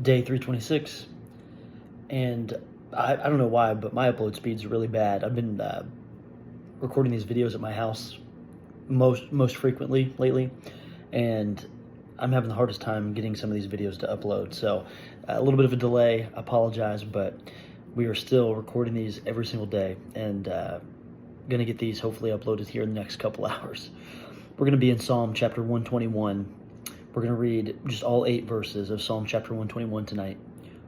day 326, and I don't know why, but my upload speed's really bad. I've been recording these videos at my house most frequently lately, and I'm having the hardest time getting some of these videos to upload. So a little bit of a delay, I apologize, but we are still recording these every single day, and gonna get these hopefully uploaded here in the next couple hours. We're gonna be in Psalm chapter 121. We're gonna read just all 8 verses of Psalm chapter 121 tonight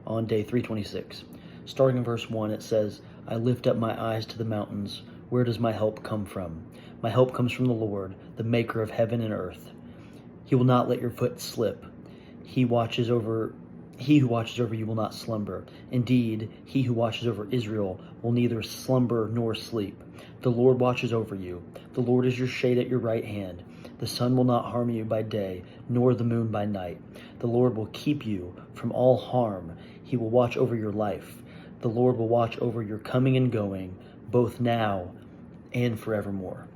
on day 326. Starting in verse 1, it says, I lift up my eyes to the mountains. Where does my help come from? My help comes from the Lord, the maker of heaven and earth. He will not let your foot slip. He who watches over you will not slumber. Indeed, he who watches over Israel will neither slumber nor sleep. The Lord watches over you. The Lord is your shade at your right hand. The sun will not harm you by day, nor the moon by night. The Lord will keep you from all harm. He will watch over your life. The Lord will watch over your coming and going, both now and forevermore.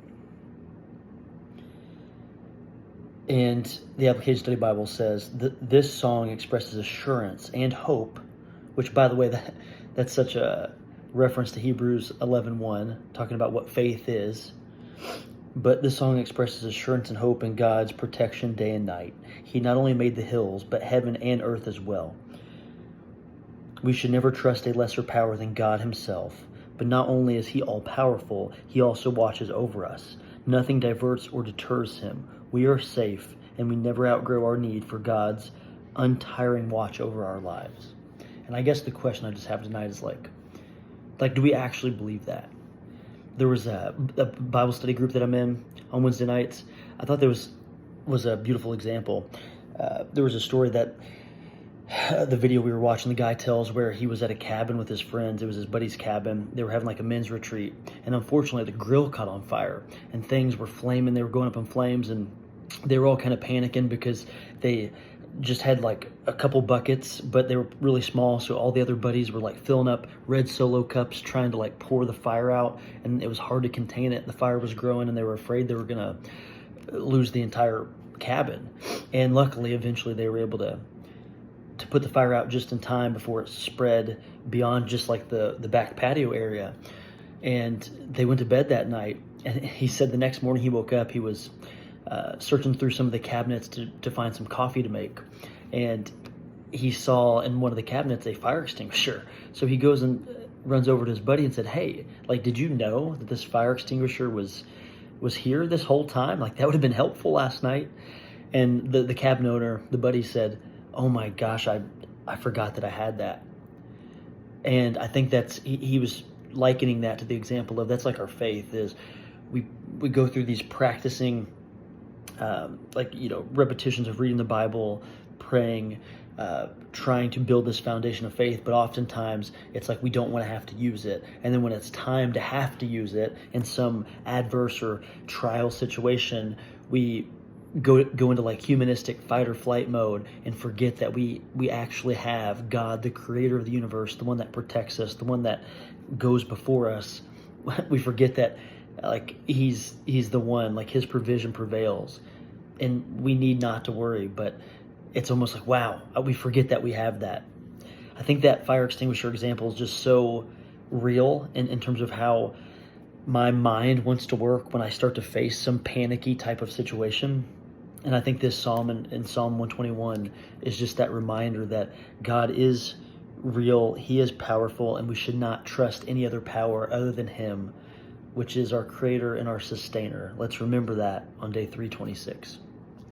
And the Application Study Bible says that this song expresses assurance and hope, which, by the way, that's such a reference to Hebrews 11:1, talking about what faith is. But this song expresses assurance and hope in God's protection day and night. He not only made the hills, but heaven and earth as well. We should never trust a lesser power than God himself. But not only is he all-powerful, he also watches over us. Nothing diverts or deters him. We are safe, and we never outgrow our need for God's untiring watch over our lives. And I guess the question I just have tonight is like, do we actually believe that? There was a Bible study group that I'm in on Wednesday nights. I thought there was a beautiful example. There was a story that the video we were watching, the guy tells where he was at a cabin with his friends. It was his buddy's cabin. They were having like a men's retreat, and unfortunately the grill caught on fire and things were flaming. They were going up in flames, and they were all kind of panicking because they just had like a couple buckets, but they were really small. So all the other buddies were like filling up red Solo cups, trying to like pour the fire out, and it was hard to contain it. The fire was growing, and they were afraid they were gonna lose the entire cabin. And luckily, eventually, they were able to put the fire out just in time before it spread beyond just like the back patio area. And they went to bed that night, and he said the next morning he woke up, he was searching through some of the cabinets to find some coffee to make, and he saw in one of the cabinets a fire extinguisher. So he goes and runs over to his buddy and said, hey, like, did you know that this fire extinguisher was here this whole time? Like, that would have been helpful last night. And the cabin owner, the buddy, said, oh my gosh, I forgot that I had that. And I think he was likening that to the example of, that's like our faith is we go through these practicing repetitions of reading the Bible, praying, trying to build this foundation of faith, but oftentimes it's like we don't want to have to use it. And then when it's time to have to use it in some adverse or trial situation, we go into like humanistic fight or flight mode and forget that we actually have God, the creator of the universe, the one that protects us, the one that goes before us. We forget that like he's the one, like his provision prevails, and we need not to worry. But it's almost like, wow, we forget that we have that. I think that fire extinguisher example is just so real in terms of how my mind wants to work when I start to face some panicky type of situation. And I think this psalm in Psalm 121 is just that reminder that God is real, he is powerful, and we should not trust any other power other than him, which is our creator and our sustainer. Let's remember that on day 326.